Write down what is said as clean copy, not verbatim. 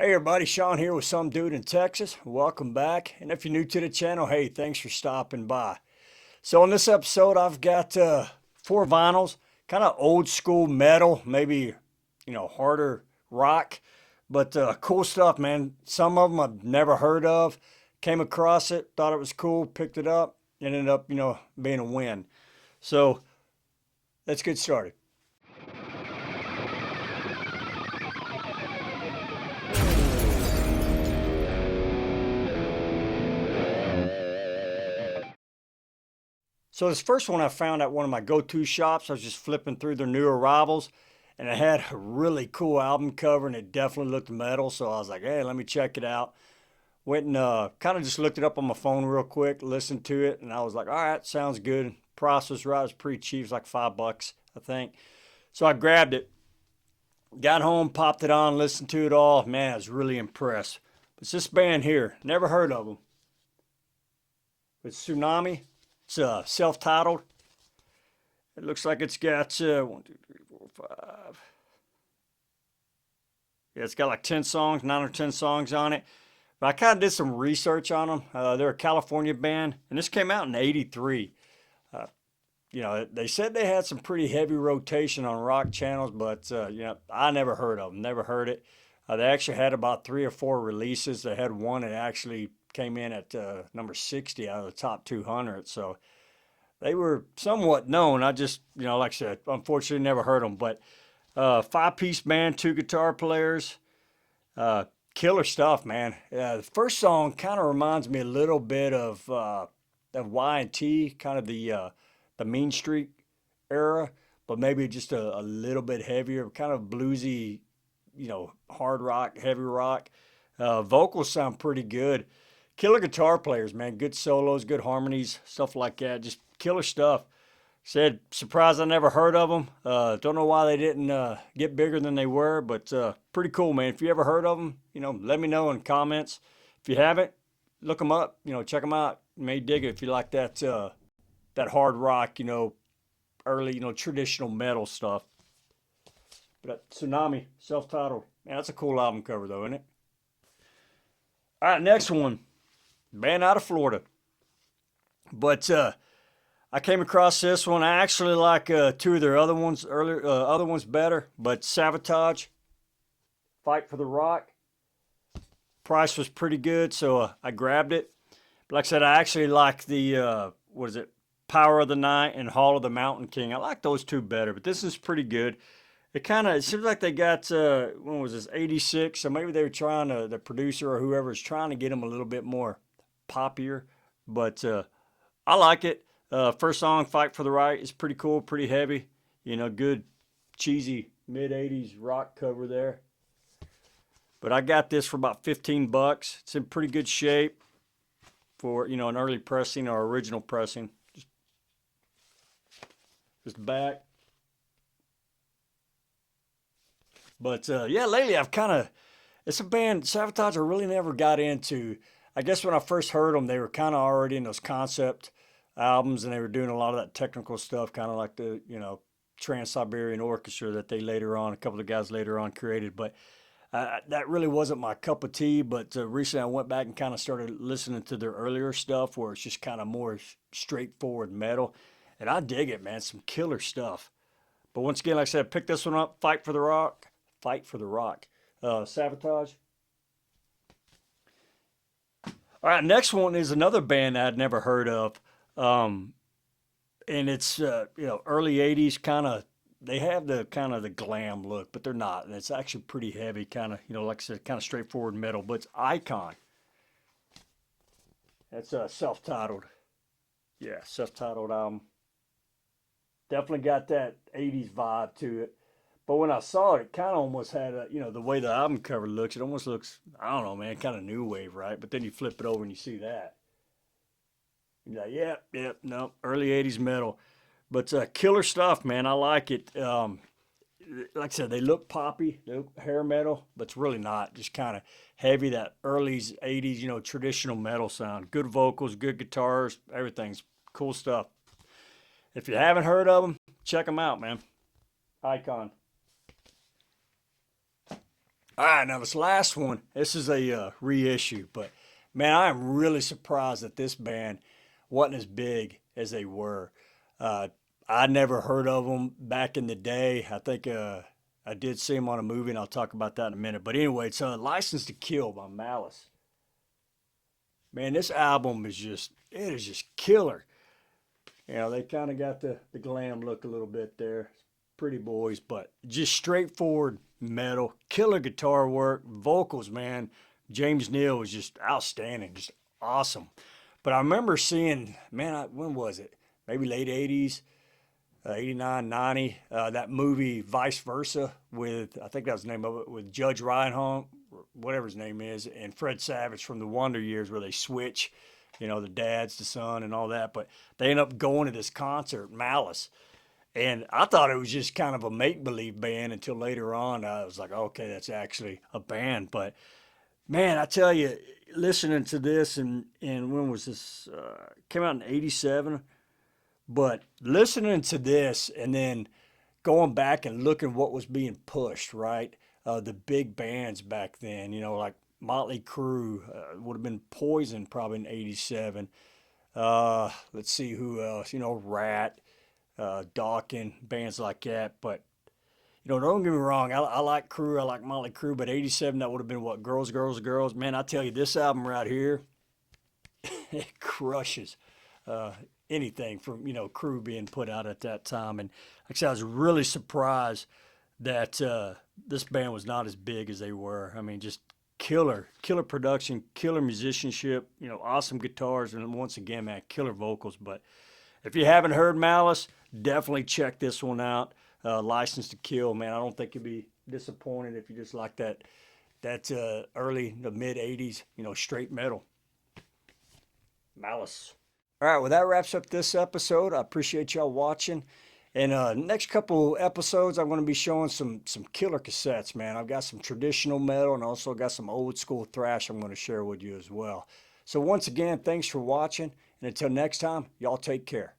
Hey everybody, Sean here with Some Dude in Texas. Welcome back. And if you're new to the channel, hey, thanks for stopping by. So in this episode, I've got four vinyls, kind of old school metal, maybe, harder rock, but cool stuff, man. Some of them I've never heard of. Came across it, thought it was cool, picked it up, ended up, being a win. So let's get started. So this first one I found at one of my go-to shops. I was just flipping through their new arrivals, and it had a really cool album cover, and it definitely looked metal. So I was like, hey, let me check it out. Went and kind of just looked it up on my phone real quick, listened to it, and I was like, all right, sounds good. Price was right. It was pretty cheap. It was like $5, I think. So I grabbed it, got home, popped it on, listened to it all. Man, I was really impressed. It's this band here. Never heard of them. It's Tsunami. It's self-titled. It looks like it's got 1, 2, 3, 4, 5. Yeah, it's got like 10 songs, 9 or 10 songs on it. But I kind of did some research on them. They're a California band, and this came out in '83. Uh, they said they had some pretty heavy rotation on rock channels, but I never heard of them. Never heard it. They actually had about 3 or 4 releases. They had one that actually came in at number 60 out of the top 200. So they were somewhat known. I just, like I said, unfortunately never heard them. But five-piece band, 2 guitar players, uh, killer stuff, man. The first song kind of reminds me a little bit of Y&T, kind of the Mean Street era, but maybe just a little bit heavier, kind of bluesy, hard rock, heavy rock. Vocals sound pretty good. Killer guitar players, man. Good solos, good harmonies, stuff like that. Just killer stuff. Said, surprised I never heard of them. Don't know why they didn't get bigger than they were, but pretty cool, man. If you ever heard of them, let me know in comments. If you haven't, look them up. Check them out. You may dig it if you like that hard rock, early, traditional metal stuff. But Tsunami, self-titled. Man, that's a cool album cover, though, isn't it? All right, next one. Band out of Florida. But I came across this one. I actually like two of their other ones better. But Savatage, Fight for the Rock. Price was pretty good, so I grabbed it. But like I said, I actually like the what is it, Power of the Night and Hall of the Mountain King. I like those two better, but this is pretty good. It seems like they got when was this, '86? So maybe they were trying to, the producer or whoever is trying to get them a little bit more poppier. But I like it. First song, Fight for the Right, is pretty cool, pretty heavy. Good cheesy mid '80s rock cover there. But I got this for about $15. It's in pretty good shape for an early pressing or original pressing. Just back. But yeah, lately I've kind of, it's a band, Savatage, I really never got into. I guess when I first heard them, they were kind of already in those concept albums, and they were doing a lot of that technical stuff, kind of like the, Trans Siberian Orchestra that they later on, a couple of guys later on created. But that really wasn't my cup of tea. But recently I went back and kind of started listening to their earlier stuff where it's just kind of more straightforward metal. And I dig it, man. Some killer stuff. But once again, like I said, pick this one up. Fight for the Rock. Fight for the Rock. Savatage. All right, next one is another band I'd never heard of. Um, and it's, early '80s kind of. They have the kind of the glam look, but they're not. And it's actually pretty heavy, kind of, like I said, kind of straightforward metal. But it's Icon. That's self-titled. Yeah, self-titled album. Definitely got that '80s vibe to it. But when I saw it, it kind of almost had the way the album cover looks, it almost looks, I don't know, man, kind of new wave, right? But then you flip it over and you see that. You're like, yep, yep, no, early '80s metal. But killer stuff, man. I like it. Like I said, they look poppy, they look hair metal, but it's really not. Just kind of heavy, that early '80s, traditional metal sound. Good vocals, good guitars, everything's cool stuff. If you haven't heard of them, check them out, man. Icon. All right, now this last one, this is a reissue, but man, I am really surprised that this band wasn't as big as they were. Uh, I never heard of them back in the day. I think I did see them on a movie, and I'll talk about that in a minute. But anyway, it's License to Kill by Malice. Man, this album is just, it is just killer. You know, they kind of got the glam look a little bit there. Pretty boys, but just straightforward metal, killer guitar work, vocals, man. James Neal was just outstanding, just awesome. But I remember seeing, man, when was it? Maybe late 80s, 89, 90, that movie Vice Versa with, I think that was the name of it, with Judge Reinhold, whatever his name is, and Fred Savage from the Wonder Years where they switch, you know, the dad's the son and all that. But they end up going to this concert, Malice. And I thought it was just kind of a make believe band until later on. I was like, okay, that's actually a band. But man, I tell you, listening to this, and when was this? Came out in '87. But listening to this and then going back and looking what was being pushed, right? The big bands back then, you know, like Motley Crue, would have been Poison probably in '87. Let's see who else, you know, Rat, Dawkins, bands like that. But you know, don't get me wrong, I like Crue, I like Motley Crue, but '87 that would have been what, Girls, Girls, Girls. Man, I tell you, this album right here, it crushes uh, anything from, you know, Crue being put out at that time. And like I said, I was really surprised that this band was not as big as they were. I mean, just killer production, killer musicianship, you know, awesome guitars, and once again, man, killer vocals. But if you haven't heard Malice, definitely check this one out. License to Kill, man. I don't think you'll be disappointed if you just like that early the mid '80s, you know, straight metal. Malice. All right, well that wraps up this episode. I appreciate y'all watching. And next couple episodes, I'm going to be showing some killer cassettes, man. I've got some traditional metal and also got some old school thrash I'm going to share with you as well. So once again, thanks for watching. And until next time, y'all take care.